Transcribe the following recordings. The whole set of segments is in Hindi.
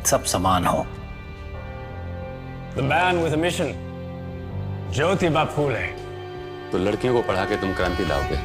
सब समान हो। The man with a mission, Jyotiba Phule. तो लड़कियों को पढ़ा के तुम क्रांति लाओगे?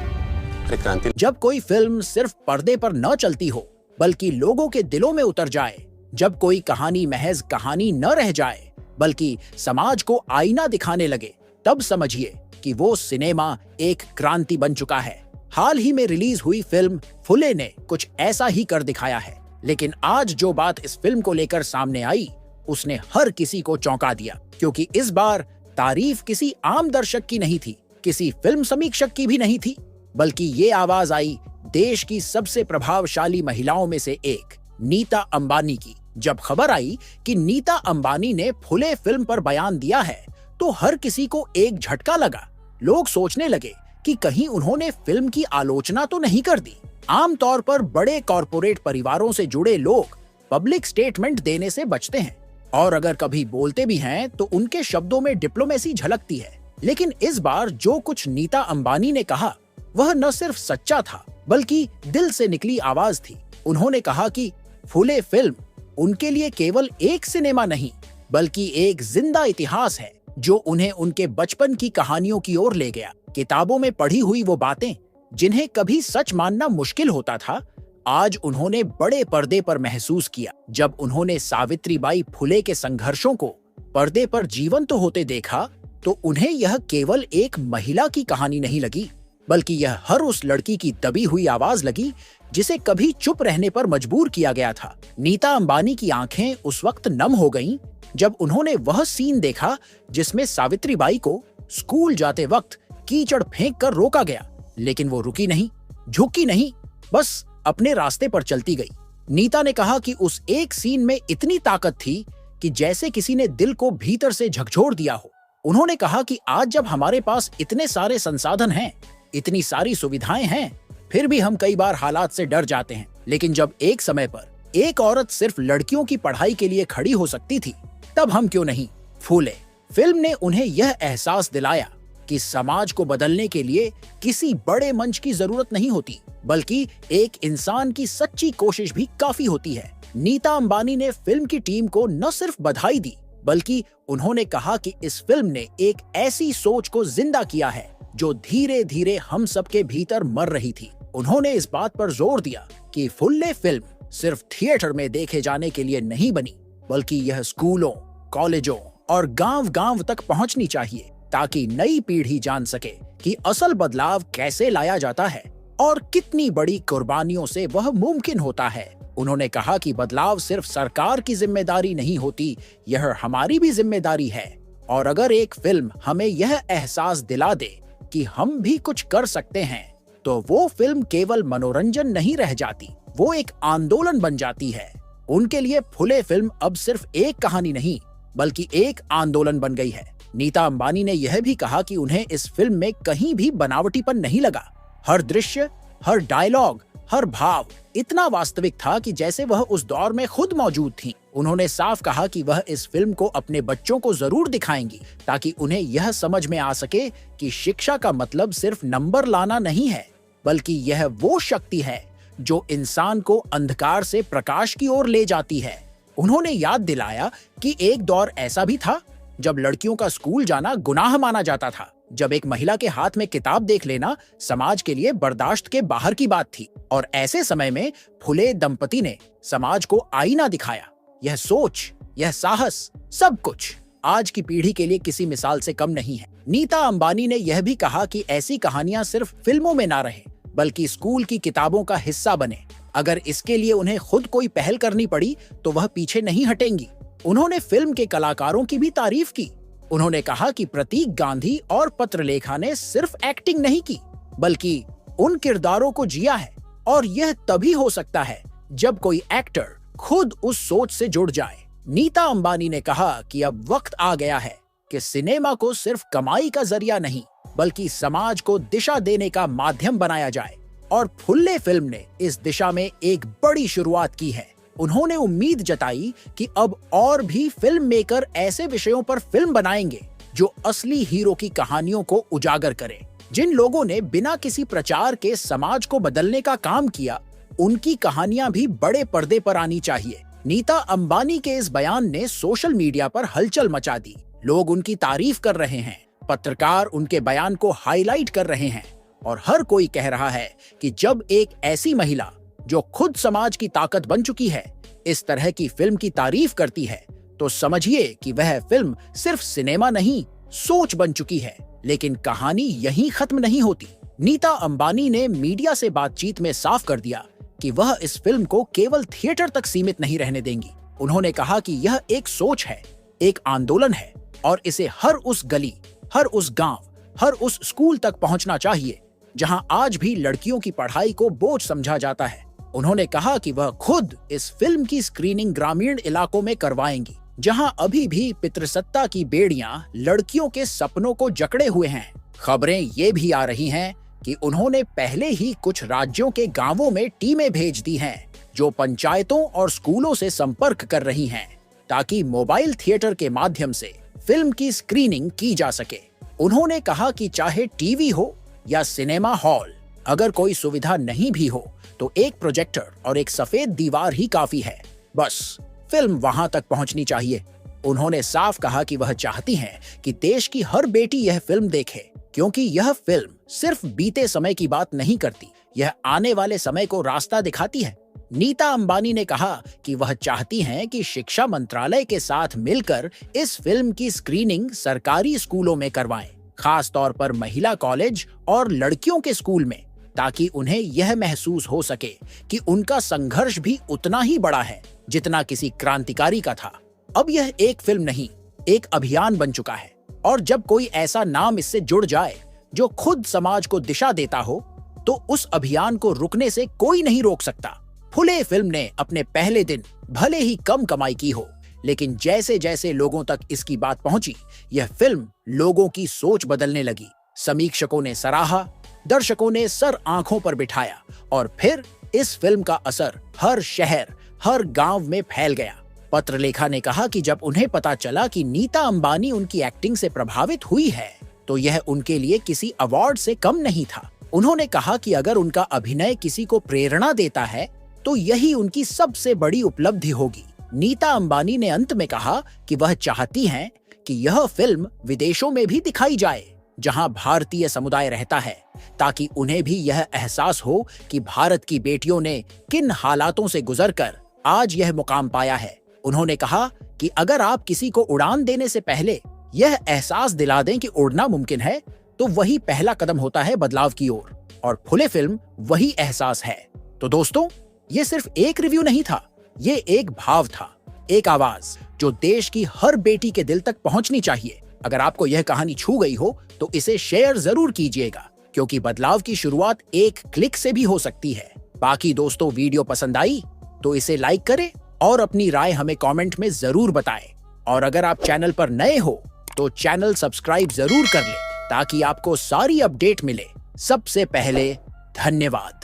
अरे क्रांति। जब कोई फिल्म सिर्फ पर्दे पर न चलती हो बल्कि लोगों के दिलों में उतर जाए, जब कोई कहानी महज कहानी न रह जाए बल्कि समाज को आईना दिखाने लगे, तब समझिए कि वो सिनेमा एक क्रांति बन चुका है। हाल ही में रिलीज हुई फिल्म फुले ने कुछ ऐसा ही कर दिखाया है। लेकिन आज जो बात इस फिल्म को लेकर सामने आई, उसने हर किसी को चौंका दिया, क्योंकि इस बार तारीफ किसी आम दर्शक की नहीं थी, किसी फिल्म समीक्षक की भी नहीं थी, बल्कि ये आवाज आई देश की सबसे प्रभावशाली महिलाओं में से एक नीता अंबानी की। जब खबर आई कि नीता अंबानी ने फुले फिल्म पर बयान दिया है, तो हर किसी को एक झटका लगा। लोग सोचने लगे कि कहीं उन्होंने फिल्म की आलोचना तो नहीं कर दी। आमतौर पर बड़े कॉरपोरेट परिवारों से जुड़े लोग पब्लिक स्टेटमेंट देने से बचते हैं, और अगर कभी बोलते भी हैं तो उनके शब्दों में डिप्लोमेसी झलकती है। लेकिन इस बार जो कुछ नीता अंबानी ने कहा, वह न सिर्फ सच्चा था बल्कि दिल से निकली आवाज थी। उन्होंने कहा कि फुले फिल्म उनके लिए केवल एक सिनेमा नहीं बल्कि एक जिंदा इतिहास है, जो उन्हें उनके बचपन की कहानियों की ओर ले गया। किताबों में पढ़ी हुई वो बातें जिन्हें कभी सच मानना मुश्किल होता था, आज उन्होंने बड़े पर्दे पर महसूस किया। जब उन्होंने सावित्रीबाई फुले के संघर्षों को पर्दे पर जीवंत होते देखा, तो उन्हें यह केवल एक महिला की कहानी नहीं लगी, बल्कि यह हर उस लड़की की दबी हुई आवाज लगी जिसे कभी चुप रहने पर मजबूर किया गया था। नीता अंबानी की आंखें उस वक्त नम हो गईं जब उन्होंने वह सीन देखा जिसमें सावित्रीबाई को स्कूल जाते वक्त कीचड़ फेंक कर रोका गया, लेकिन वो रुकी नहीं, झुकी नहीं, बस अपने रास्ते पर चलती गई। नीता ने कहा कि उस एक सीन में इतनी ताकत थी कि जैसे किसी ने दिल को भीतर से झकझोर दिया हो। उन्होंने कहा कि आज जब हमारे पास इतने सारे संसाधन हैं, इतनी सारी सुविधाएं हैं, फिर भी हम कई बार हालात से डर जाते हैं। लेकिन जब एक समय पर एक औरत सिर्फ लड़कियों की पढ़ाई के लिए खड़ी हो सकती थी, तब हम क्यों नहीं। फूले फिल्म ने उन्हें यह एहसास दिलाया कि समाज को बदलने के लिए किसी बड़े मंच की जरूरत नहीं होती, बल्कि एक इंसान की सच्ची कोशिश भी काफी होती है। नीता अंबानी ने फिल्म की टीम को न सिर्फ बधाई दी, बल्कि उन्होंने कहा कि इस फिल्म ने एक ऐसी सोच को जिंदा किया है जो धीरे धीरे हम सबके भीतर मर रही थी। उन्होंने इस बात पर जोर दिया कि फुल्ले फिल्म सिर्फ थिएटर में देखे जाने के लिए नहीं बनी, बल्कि यह स्कूलों, कॉलेजों और गांव-गांव तक पहुंचनी चाहिए, ताकि नई पीढ़ी जान सके कि असल बदलाव कैसे लाया जाता है और कितनी बड़ी कुर्बानियों से वह मुमकिन होता है। उन्होंने कहा कि बदलाव सिर्फ सरकार की जिम्मेदारी नहीं होती, यह हमारी भी जिम्मेदारी है। और अगर एक फिल्म हमें यह एहसास दिला दे कि हम भी कुछ कर सकते हैं, तो वो फिल्म केवल मनोरंजन नहीं रह जाती, वो एक आंदोलन बन जाती है। उनके लिए फुले फिल्म अब सिर्फ एक कहानी नहीं, बल्कि एक आंदोलन बन गई है। नीता अंबानी ने यह भी कहा कि उन्हें इस फिल्म में कहीं भी बनावटीपन नहीं लगा। हर दृश्य, हर डायलॉग, हर भाव इतना वास्तविक था कि जैसे वह उस दौर में खुद मौजूद थीं। उन्होंने साफ कहा कि वह इस फिल्म को अपने बच्चों को जरूर दिखाएंगी, ताकि उन्हें यह समझ में आ सके कि शिक्षा का मतलब सिर्फ नंबर लाना नहीं है, बल्कि यह वो शक्ति है जो इंसान को अंधकार से प्रकाश की ओर ले जाती है। उन्होंने याद दिलाया कि एक दौर ऐसा भी था जब लड़कियों का स्कूल जाना गुनाह माना जाता था, जब एक महिला के हाथ में किताब देख लेना समाज के लिए बर्दाश्त के बाहर की बात थी। और ऐसे समय में फुले दंपति ने समाज को आईना दिखाया। यह सोच, यह साहस, सब कुछ आज की पीढ़ी के लिए किसी मिसाल से कम नहीं है। नीता अंबानी ने यह भी कहा कि ऐसी कहानियां सिर्फ फिल्मों में ना रहें, बल्कि स्कूल की किताबों का हिस्सा बने। अगर इसके लिए उन्हें खुद कोई पहल करनी पड़ी, तो वह पीछे नहीं हटेंगी। उन्होंने फिल्म के कलाकारों की भी तारीफ की। उन्होंने कहा कि प्रतीक गांधी और पत्रलेखा ने सिर्फ एक्टिंग नहीं की, बल्कि उन किरदारों को जिया है, और यह तभी हो सकता है जब कोई एक्टर खुद उस सोच से जुड़ जाए। नीता अंबानी ने कहा कि अब वक्त आ गया है कि सिनेमा को सिर्फ कमाई का जरिया नहीं, बल्कि समाज को दिशा देने का माध्यम बनाया जाए, और फुल्ले फिल्म ने इस दिशा में एक बड़ी शुरुआत की है। उन्होंने उम्मीद जताई कि अब और भी फिल्म मेकर ऐसे विषयों पर फिल्म बनाएंगे जो असली हीरो की कहानियों को उजागर करें। जिन लोगों ने बिना किसी प्रचार के समाज को बदलने का काम किया, उनकी कहानियां भी बड़े पर्दे पर आनी चाहिए। नीता अंबानी के इस बयान ने सोशल मीडिया पर हलचल मचा दी। लोग उनकी तारीफ कर रहे हैं, पत्रकार उनके बयान को हाईलाइट कर रहे हैं और हर कोई कह रहा है कि जब एक ऐसी महिला जो खुद समाज की ताकत बन चुकी है इस तरह की फिल्म की तारीफ करती है तो समझिए कि वह फिल्म सिर्फ सिनेमा नहीं, सोच बन चुकी है। लेकिन कहानी यहीं खत्म नहीं होती। नीता अंबानी ने मीडिया से बातचीत में साफ कर दिया कि वह इस फिल्म को केवल थिएटर तक सीमित नहीं रहने देंगी। उन्होंने कहा कि यह एक सोच है, एक आंदोलन है और इसे हर उस गली, हर उस गांव, हर उस स्कूल तक पहुंचना चाहिए जहां आज भी लड़कियों की पढ़ाई को बोझ समझा जाता है। उन्होंने कहा कि वह खुद इस फिल्म की स्क्रीनिंग ग्रामीण इलाकों में करवाएंगी जहां अभी भी पितृसत्ता की बेड़ियां लड़कियों के सपनों को जकड़े हुए हैं। खबरें ये भी आ रही हैं कि उन्होंने पहले ही कुछ राज्यों के गांवों में टीमें भेज दी हैं जो पंचायतों और स्कूलों से संपर्क कर रही हैं ताकि मोबाइल थिएटर के माध्यम से फिल्म की स्क्रीनिंग की जा सके। उन्होंने कहा कि चाहे टीवी हो या सिनेमा हॉल, अगर कोई सुविधा नहीं भी हो तो एक प्रोजेक्टर और एक सफेद दीवार ही काफी है, बस फिल्म वहां तक पहुंचनी चाहिए। उन्होंने साफ कहा कि वह चाहती हैं कि देश की हर बेटी यह फिल्म देखे क्योंकि यह फिल्म सिर्फ बीते समय की बात नहीं करती, यह आने वाले समय को रास्ता दिखाती है। नीता अंबानी ने कहा कि वह चाहती हैं कि शिक्षा मंत्रालय के साथ मिलकर इस फिल्म की स्क्रीनिंग सरकारी स्कूलों में करवाएं, खास तौर पर महिला कॉलेज और लड़कियों के स्कूल में, ताकि उन्हें यह महसूस हो सके कि उनका संघर्ष भी उतना ही बड़ा है जितना किसी क्रांतिकारी का था। अब यह एक फिल्म नहीं, एक अभियान बन चुका है और जब कोई ऐसा नाम इससे जुड़ जाए जो खुद समाज को दिशा देता हो तो उस अभियान को रुकने से कोई नहीं रोक सकता। फुले फिल्म ने अपने पहले दिन भले ही कम कमाई की हो, लेकिन जैसे जैसे लोगों तक इसकी बात पहुंची, यह फिल्म लोगों की सोच बदलने लगी। समीक्षकों ने सराहा, दर्शकों ने सर आंखों पर बिठाया और फिर इस फिल्म का असर हर शहर, हर गांव में फैल गया। पत्रलेखा ने कहा कि जब उन्हें पता चला कि नीता अंबानी उनकी एक्टिंग से प्रभावित हुई है तो यह उनके लिए किसी अवार्ड से कम नहीं था। उन्होंने कहा कि अगर उनका अभिनय किसी को प्रेरणा देता है तो यही उनकी सबसे बड़ी उपलब्धि होगी। नीता अंबानी ने अंत में कहा कि वह चाहती हैं कि यह फिल्म विदेशों में भी दिखाई जाए जहां भारतीय समुदाय रहता है, ताकि उन्हें भी यह एहसास हो कि भारत की बेटियों ने किन हालातों से गुजरकर आज यह मुकाम पाया है। उन्होंने कहा कि अगर आप किसी को उड़ान देने से पहले यह एहसास दिला दें कि उड़ना मुमकिन है तो वही पहला कदम होता है बदलाव की ओर, और फुले फिल्म वही एहसास है। तो दोस्तों, ये सिर्फ एक रिव्यू नहीं था, ये एक भाव था, एक आवाज जो देश की हर बेटी के दिल तक पहुंचनी चाहिए। अगर आपको यह कहानी छू गई हो तो इसे शेयर जरूर कीजिएगा, क्योंकि बदलाव की शुरुआत एक क्लिक से भी हो सकती है। बाकी दोस्तों, वीडियो पसंद आई तो इसे लाइक करें और अपनी राय हमें कमेंट में जरूर बताएं। और अगर आप चैनल पर नए हो तो चैनल सब्सक्राइब जरूर कर लें ताकि आपको सारी अपडेट मिले सबसे पहले। धन्यवाद।